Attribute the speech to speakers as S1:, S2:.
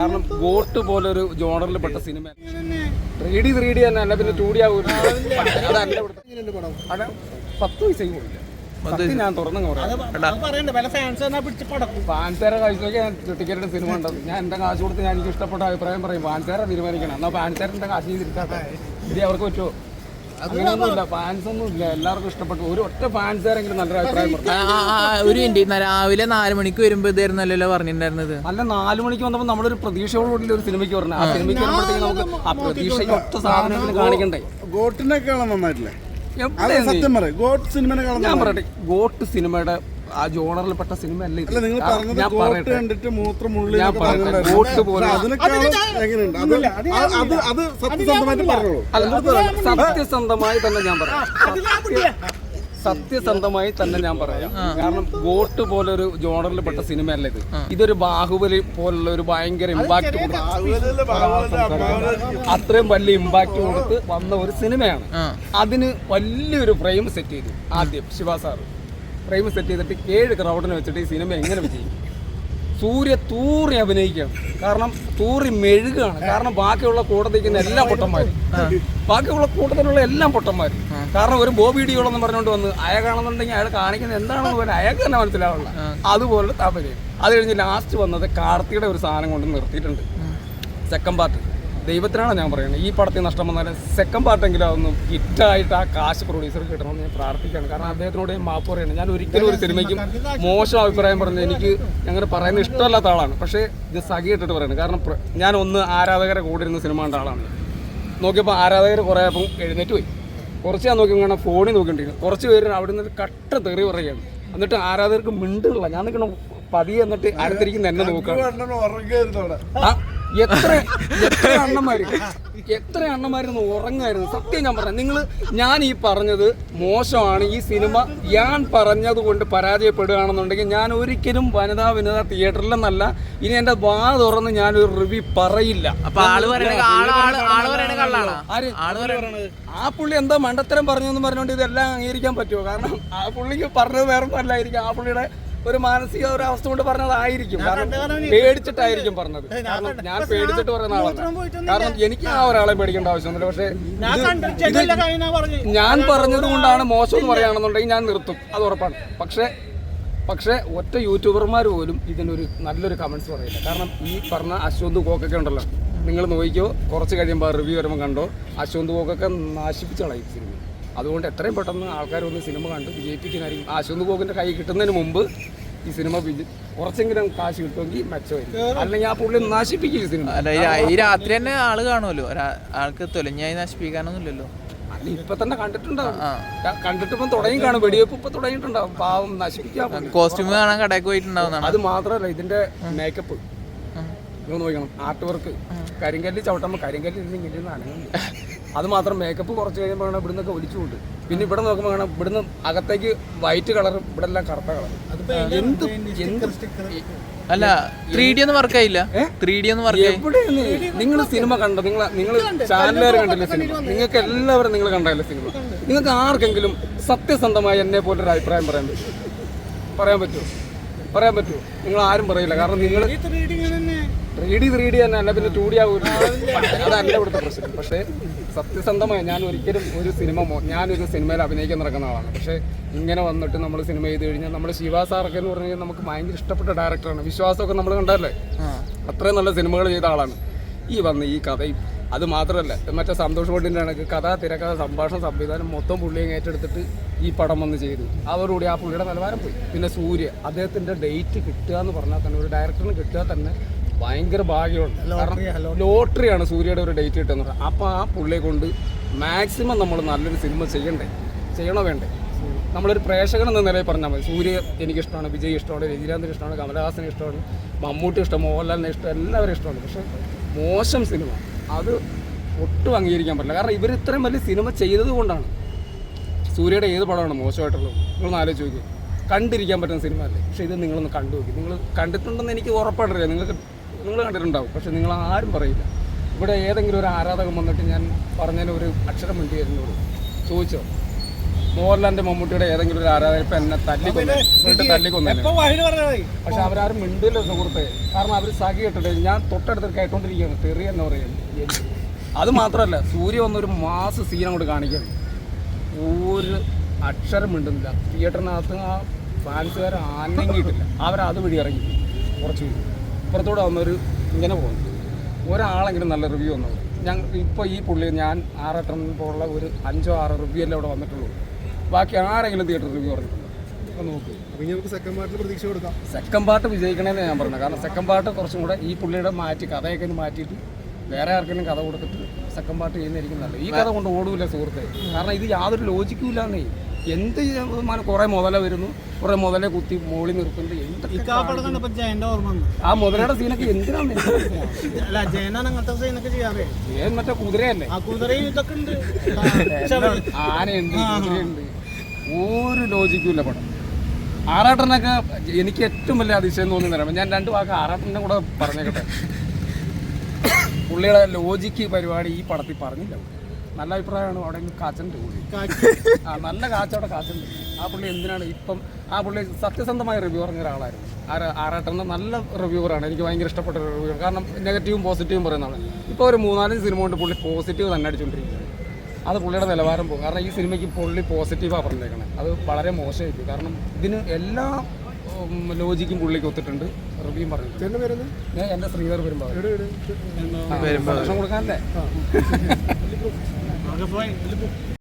S1: കാരണം ഗോട്ട് പോലൊരു ജോണറിൽ പെട്ട സിനിമ 3D തന്നെ അല്ല, പിന്നെ 2D ആകൂല. അതല്ല അവിടെ 10 പൈസയും പോയില്ല. ഞാൻ തുറന്നു ഫാൻസാരെ കാശ് നോക്കി ഞാൻ ടിക്കറ്റിന്റെ സിനിമ ഉണ്ടത്. ഞാൻ എന്റെ കാശ് കൊടുത്ത് ഞാൻ എനിക്ക് ഇഷ്ടപ്പെട്ട അഭിപ്രായം പറയും. ഫാൻസാരെ തീരുമാനിക്കണം. എന്നാൽ ഫാൻസാരെ കാശ് ചെയ്തിരിക്കാത്ത ഇത് അവർക്ക് പറ്റുമോ? അങ്ങനെയൊന്നുമില്ല, ഫാൻസ് ഒന്നും ഇല്ല. എല്ലാവർക്കും ഇഷ്ടപ്പെട്ടു. ഒരു ഒറ്റ ഫാൻസാരെങ്കിലും നല്ലൊരു അഭിപ്രായം പറഞ്ഞു.
S2: ഒരു മിനിറ്റ്, രാവിലെ 4 മണിക്ക് വരുമ്പോ ഇതായിരുന്നല്ലോ പറഞ്ഞിട്ടുണ്ടായിരുന്നത്.
S1: അല്ല, 4 മണിക്ക് വന്നപ്പോൾ നമ്മളൊരു പ്രതീക്ഷയോടുകൂടി ഒരു സിനിമയ്ക്ക് പറഞ്ഞു. ആ സിനിമയ്ക്ക് വരുമ്പോഴത്തേക്ക് നമുക്ക് ആ പ്രതീക്ഷയ്ക്ക് ഒറ്റ സാധനങ്ങൾ കാണിക്കണ്ടേ.
S3: ഗോട്ടിനേക്കാളും നന്നായിട്ടില്ലേ സത്യം പറയും. ഗോട്ട് സിനിമ
S1: ഞാൻ പറയട്ടെ, ഗോട്ട് സിനിമയുടെ ആ ജോണറിൽപ്പെട്ട സിനിമ അല്ല ഇത്.
S3: ഞാൻ പറയട്ടെ, കണ്ടിട്ട് മൂത്രം
S1: ഞാൻ പറയട്ടെ, ഗോട്ട് പോലെ
S3: അത് സത്യസന്ധമായിട്ട് പറഞ്ഞോളൂ.
S1: സത്യസന്ധമായി തന്നെ ഞാൻ പറയാം. സത്യസന്ധമായി തന്നെ ഞാൻ പറയാം. കാരണം ഗോട്ട് പോലൊരു ജോണറിൽ പെട്ട സിനിമയല്ല ഇത്. ഇതൊരു ബാഹുബലി പോലുള്ള ഒരു ഭയങ്കര ഇമ്പാക്ട് കൊടുത്ത്, അത്രയും വലിയ ഇമ്പാക്ട് കൊടുത്ത് വന്ന ഒരു സിനിമയാണ്. അതിന് വലിയൊരു ഫ്രെയിം സെറ്റ് ചെയ്തു. ആദ്യം ശിവ സാറ് ഫ്രെയിം സെറ്റ് ചെയ്തിട്ട് 7 ക്രൗഡിനെ വെച്ചിട്ട് ഈ സിനിമ എങ്ങനെ വിജയിക്കും? സൂര്യ തൂറി അഭിനയിക്കുകയാണ്. കാരണം തൂറി മെഴുകാണ്. കാരണം ബാക്കിയുള്ള കൂട്ടത്തിരിക്കുന്ന എല്ലാ പൊട്ടന്മാരും, ബാക്കിയുള്ള കൂട്ടത്തിലുള്ള എല്ലാം പൊട്ടന്മാരും. കാരണം ഒരു ബോബി ഡിയോളെന്ന് പറഞ്ഞുകൊണ്ട് വന്ന് അയാളാണെന്നുണ്ടെങ്കിൽ അയാൾ കാണിക്കുന്നത് എന്താണെന്ന് പോലെ അയാൾക്ക് തന്നെ മനസ്സിലാവില്ല. അതുപോലെ താപര്യം. അത് കഴിഞ്ഞ് ലാസ്റ്റ് വന്നത് കാർത്തിയുടെ ഒരു സാധനം കൊണ്ട് നിർത്തിയിട്ടുണ്ട്. സെക്കൻഡ് പാർട്ട് ദൈവത്തിനാണ് ഞാൻ പറയുന്നത്. ഈ പടത്തിൽ നഷ്ടം വന്നാലും സെക്കൻഡ് പാർട്ടെങ്കിലും അതൊന്നും ഹിറ്റായിട്ട് ആ കാശ് പ്രൊഡ്യൂസർ കിട്ടണമെന്ന് ഞാൻ പ്രാർത്ഥിക്കുകയാണ്. കാരണം അദ്ദേഹത്തിനോട് ഞാൻ മാപ്പ് പറയുന്നത്. ഞാൻ ഒരിക്കലും ഒരു സിനിമയ്ക്കും മോശം അഭിപ്രായം പറഞ്ഞത് എനിക്ക് അങ്ങനെ പറയുന്നത് ഇഷ്ടമല്ലാത്ത ആളാണ്. പക്ഷേ ഇത് സഖിയിട്ടിട്ട് പറയുന്നത്. കാരണം ഞാൻ ആരാധകരെ കൂടെ ഇരുന്ന സിനിമ കണ്ട ആളാണ്. നോക്കിയപ്പോൾ ആരാധകർ കുറേ അപ്പം എഴുന്നേറ്റ് പോയി. കുറച്ച് ഞാൻ നോക്കി കാണാൻ ഫോണിൽ നോക്കിക്കൊണ്ടിരിക്കുന്നു. കുറച്ച് പേര് അവിടെ നിന്ന് കട്ട തെറി പറയുകയാണ്. എന്നിട്ട് ആരാധകർക്ക് മിണ്ടുള്ള ഞാൻ നിൽക്കണം പതിയെ. എന്നിട്ട് അടുത്തിരിക്കുന്ന എന്നെ നോക്കുകയാണ്. എത്ര അണ്ണന്മാരുന്ന് ഉറങ്ങായിരുന്നു. സത്യം ഞാൻ പറഞ്ഞു. ഞാൻ ഈ പറഞ്ഞത് മോശമാണ്. ഈ സിനിമ ഞാൻ പറഞ്ഞത് കൊണ്ട് പരാജയപ്പെടുകയാണെന്നുണ്ടെങ്കിൽ ഞാൻ ഒരിക്കലും വനിതാ തിയേറ്ററിലെന്നല്ല, ഇനി എന്റെ വാ തുറന്ന് ഞാനൊരു റിവ്യൂ പറയില്ല. ആ പുള്ളി എന്താ മണ്ടത്തരം പറഞ്ഞെന്ന് പറഞ്ഞുകൊണ്ട് ഇതെല്ലാം അംഗീകരിക്കാൻ പറ്റുമോ? കാരണം ആ പുള്ളിക്ക് പറഞ്ഞത് വേറെ അല്ലായിരിക്കും. ആ പുള്ളിയുടെ ഒരു മാനസിക ഒരു അവസ്ഥ കൊണ്ട് പറഞ്ഞതായിരിക്കും. കാരണം പേടിച്ചിട്ടായിരിക്കും പറഞ്ഞത്. കാരണം ഞാൻ പേടിച്ചിട്ട് പറയുന്ന ആളാണ്. കാരണം എനിക്ക് ആ ഒരാളെ പേടിക്കേണ്ട ആവശ്യമൊന്നുമില്ല. പക്ഷേ ഞാൻ പറഞ്ഞത് കൊണ്ടാണ് മോശം എന്ന് പറയുകയാണെന്നുണ്ടെങ്കിൽ ഞാൻ നിർത്തും, അത് ഉറപ്പാണ്. പക്ഷേ ഒറ്റ യൂട്യൂബർമാർ പോലും ഇതിനൊരു നല്ലൊരു കമൻസ് പറയില്ല. കാരണം ഈ പറഞ്ഞ അശ്വന്ത് കോക്കൊക്കെ ഉണ്ടല്ലോ, നിങ്ങൾ നോക്കിക്കോ, കുറച്ച് കഴിയുമ്പോൾ റിവ്യൂ വരുമ്പോൾ കണ്ടോ, അശ്വന്ത് കോക്കൊക്കെ നശിപ്പിച്ച് കളയും സിനിമ. അതുകൊണ്ട് എത്രയും പെട്ടെന്ന് ആൾക്കാരൊന്ന് സിനിമ കണ്ട് വിജയിപ്പിക്കാനായിരിക്കും. അശ്വന്ത് ഗോകിന്റെ കൈ കിട്ടുന്നതിന് മുമ്പ് ഈ സിനിമ കുറച്ചെങ്കിലും കാശ് കിട്ടുമെങ്കിൽ മെച്ചമായിരിക്കും. അല്ലെങ്കിൽ ആ പുള്ളി നശിപ്പിക്കും സിനിമ.
S2: ഈ രാത്രി തന്നെ ആള് കാണുമല്ലോ, ആൾക്ക് തൊലഞ്ഞായി നശിപ്പിക്കാനൊന്നുമില്ലല്ലോ.
S1: ഇപ്പൊ തന്നെ കണ്ടിട്ടുണ്ടാവും. കണ്ടിട്ടിപ്പം തുടങ്ങി കാണും. വെടിവെപ്പ് ഇപ്പൊ തുടങ്ങിയിട്ടുണ്ടാവും. പാവം നശിപ്പിക്കാൻ.
S2: കോസ്റ്റ്യൂം കാണാൻ കടയിൽ പോയിട്ടുണ്ടാവുന്നതാണ്.
S1: അത് മാത്രമല്ല, ഇതിന്റെ മേക്കപ്പ് നിങ്ങൾ നോക്കണം. ആർട്ട് വർക്ക്, കരിങ്കല്ല് ചവിട്ടുമ്പോൾ കരിങ്കല്ല് ഇരുന്ന് അനങ്ങുന്നു. അത് മാത്രം മേക്കപ്പ് കുറച്ച് കഴിയുമ്പോൾ കാണാം ഇവിടുന്നൊക്കെ ഒലിച്ചുകൊണ്ട്. പിന്നെ ഇവിടെ നോക്കുമ്പോൾ കാണാം ഇവിടുന്ന് അകത്തേക്ക് വൈറ്റ് കളറും ഇവിടെ എല്ലാം കറുത്ത കളറും.
S2: അല്ല 3D ഒന്നും വർക്കായില്ല. 3D ഒന്നും
S1: എവിടെയാണ്? നിങ്ങൾ സിനിമ കണ്ടോ? നിങ്ങൾ ചാനലുകാർ കണ്ടില്ലേ സിനിമ? നിങ്ങൾക്ക് എല്ലാവരും നിങ്ങൾ കണ്ടല്ലേ സിനിമ? നിങ്ങൾക്ക് ആർക്കെങ്കിലും സത്യസന്ധമായി എന്നെ പോലൊരു അഭിപ്രായം പറയാൻ പറ്റുമോ? നിങ്ങൾ ആരും പറയില്ല. കാരണം നിങ്ങൾ 3D തന്നെ അല്ല, പിന്നെ 2D ആകൂല. അതല്ല ഇവിടുത്തെ പ്രശ്നം. പക്ഷേ സത്യസന്ധമായി ഞാൻ ഒരിക്കലും ഞാനൊരു സിനിമയിൽ അഭിനയിക്കാൻ നടക്കുന്ന ആളാണ്. പക്ഷേ ഇങ്ങനെ വന്നിട്ട് നമ്മൾ സിനിമ ചെയ്ത് കഴിഞ്ഞാൽ നമ്മൾ ശിവ സാറൊക്കെ എന്ന് പറഞ്ഞു കഴിഞ്ഞാൽ നമുക്ക് ഭയങ്കര ഇഷ്ടപ്പെട്ട ഡയറക്ടറാണ്. വിശ്വാസമൊക്കെ നമ്മൾ കണ്ടല്ലേ, അത്രയും നല്ല സിനിമകൾ ചെയ്ത ആളാണ്. ഈ കഥയും അത് മാത്രമല്ല, മറ്റേ സന്തോഷ് പണ്ടിൻ്റെ കണക്ക് കഥ, തിരക്കഥ, സംഭാഷണം, സംവിധാനം മൊത്തം പുള്ളിയെ ഏറ്റെടുത്തിട്ട് ഈ പടം വന്ന് ചെയ്തു. അതോടുകൂടി ആ പുള്ളിയുടെ നിലവാരം പോയി. പിന്നെ അദ്ദേഹത്തിൻ്റെ ഡേറ്റ് കിട്ടുക എന്ന് പറഞ്ഞാൽ തന്നെ, ഒരു ഡയറക്ടറിന് കിട്ടുക തന്നെ ഭയങ്കര ഭാഗ്യമുണ്ട്. കാരണം ലോട്ടറിയാണ് സൂര്യയുടെ ഒരു ഡേറ്റ് കിട്ടുന്നത്. അപ്പോൾ ആ പുള്ളിയെ കൊണ്ട് മാക്സിമം നമ്മൾ നല്ലൊരു സിനിമ ചെയ്യണോ വേണ്ടേ? നമ്മളൊരു പ്രേക്ഷകൻ എന്ന നിലയിൽ പറഞ്ഞാൽ മതി. സൂര്യ എനിക്കിഷ്ടമാണ്, വിജയ് ഇഷ്ടമാണ്, രജനീകാന്തിന് ഇഷ്ടമാണ്, കമലഹാസന് ഇഷ്ടമാണ്, മമ്മൂട്ടി ഇഷ്ടം, മോഹൻലാലിനെ ഇഷ്ടം, എല്ലാവരും ഇഷ്ടമാണ്. പക്ഷേ മോശം സിനിമ അത് ഒട്ടും അംഗീകരിക്കാൻ പറ്റില്ല. കാരണം ഇവർ ഇത്രയും വലിയ സിനിമ ചെയ്തത് കൊണ്ടാണ്. സൂര്യയുടെ ഏത് പടമാണ് മോശമായിട്ടുള്ളത്? നിങ്ങളൊന്ന് ആലോചിച്ച് നോക്കി. കണ്ടിരിക്കാൻ പറ്റുന്ന സിനിമ അല്ലേ? പക്ഷേ ഇത് നിങ്ങളൊന്ന് കണ്ടു നോക്കി. നിങ്ങൾ കണ്ടിട്ടുണ്ടെന്ന് എനിക്ക് ഉറപ്പായിട്ടറിയാം. നിങ്ങൾ കണ്ടിട്ടുണ്ടാവും. പക്ഷെ നിങ്ങൾ ആരും പറയില്ല. ഇവിടെ ഏതെങ്കിലും ഒരു ആരാധകൻ വന്നിട്ട് ഞാൻ പറഞ്ഞതിന് ഒരു അക്ഷരം വേണ്ടി എന്നോട് ചോദിച്ചോ? മോഹൻലാലിന്റെ മമ്മൂട്ടിയുടെ ഏതെങ്കിലും ഒരു ആരാധകർ ഇപ്പൊ എന്നെ തല്ലിക്കൊന്നെ പക്ഷെ അവരാരും മിണ്ടില്ല സുഹൃത്തെ. കാരണം അവർ സഖി കേട്ടിട്ട് ഞാൻ തൊട്ടടുത്ത് കേട്ടോണ്ടിരിക്കുകയാണ് തെറി എന്ന് പറയുന്നത്. അത് മാത്രമല്ല, സൂര്യ വന്നൊരു മാസ് സീൻ അങ്ങോട്ട് കാണിക്കണം, ഒരു അക്ഷരം മിണ്ടുന്നില്ല. തിയേറ്ററിനകത്ത് ആ ഫാൻസുകാർ ആനങ്ങിയിട്ടില്ല. അവരത് വഴി ഇറങ്ങി കുറച്ച് ഇപ്പുറത്തൂടെ വന്നൊരു ഇങ്ങനെ പോകുന്നു. ഒരാളെങ്കിലും നല്ല റിവ്യൂ വന്നു. ഇപ്പോൾ ഈ പുള്ളി ഞാൻ 6-8 പോലുള്ള ഒരു 5-6 റിവ്യൂ അല്ലേ ഇവിടെ വന്നിട്ടുള്ളൂ. ബാക്കി ആരെങ്കിലും തിയേറ്റർ റിവ്യൂ പറഞ്ഞിട്ടുണ്ടോ? അപ്പോൾ നോക്ക്. സെക്കൻഡ് പാർട്ട് വിജയിക്കണമെന്ന് ഞാൻ പറഞ്ഞത്. കാരണം സെക്കൻഡ് പാർട്ട് കുറച്ചും കൂടെ ഈ പുള്ളിയുടെ മാറ്റിയൊക്കെ മാറ്റിയിട്ട് വേറെ ആർക്കെങ്കിലും കഥ കൊടുത്തിട്ട് സെക്കൻഡ് പാർട്ട് ചെയ്യുന്നതായിരിക്കും നല്ലത്. ഈ കഥ കൊണ്ട് ഓടൂല സുഹൃത്തെ. കാരണം ഇത് യാതൊരു ലോജിക്കൂല്ലാന്നേ. എന്ത് കുറെ മുതല വരുന്നു, കുറെ മുതലെ കുത്തി മോളി നിർത്തുന്നുണ്ട്. ആ മുതലയുടെ സീനൊക്കെ എന്തിനാണ് മറ്റേ കുതിരയല്ലേ, ആനയുണ്ട്, കുതിരയുണ്ട്, ഒരു ലോജിക്കുമില്ല പടം. ആറാട്ടനൊക്കെ എനിക്ക് ഏറ്റവും വലിയ അതിശയം തോന്നുന്ന നേരം ഞാൻ 2 വാക്ക് ആറാട്ടൻ്റെ കൂടെ പറഞ്ഞേക്കട്ടെ. പുള്ളിയുടെ ലോജിക്ക് പരിപാടി ഈ പടത്തിൽ പറഞ്ഞില്ല. നല്ല അഭിപ്രായമാണ്. അവിടെ കാച്ചുണ്ട് പുള്ളി, നല്ല കാച്ചവിടെ കാച്ചുണ്ട്. ആ പുള്ളി എന്തിനാണ് ഇപ്പം ആ പുള്ളി സത്യസന്ധമായ റിവ്യൂ പറഞ്ഞ ഒരാളായിരുന്നു. ആറാട്ടെന്ന നല്ല റിവ്യൂവറാണ്. എനിക്ക് ഭയങ്കര ഇഷ്ടപ്പെട്ട ഒരു റിവ്യൂ. കാരണം നെഗറ്റീവും പോസിറ്റീവും പറയുന്നതാണ്. ഇപ്പോൾ ഒരു 3-4 സിനിമ കൊണ്ട് പുള്ളി പോസിറ്റീവ് തന്നെ അടിച്ചുകൊണ്ടിരിക്കുകയാണ്. അത് പുള്ളിയുടെ നിലവാരം പോകും. കാരണം ഈ സിനിമയ്ക്ക് പുള്ളി പോസിറ്റീവാണ് പറഞ്ഞേക്കണേ. അത് വളരെ മോശമായിരിക്കും. കാരണം ഇതിന് എല്ലാ ലോജിക്കും പുള്ളിക്ക് ഒത്തിട്ടുണ്ട്. റിവ്യൂ പറഞ്ഞു. ഞാൻ എൻ്റെ ശ്രീധർ വരുമ്പോൾ ഭക്ഷണം കൊടുക്കാനല്ലേ.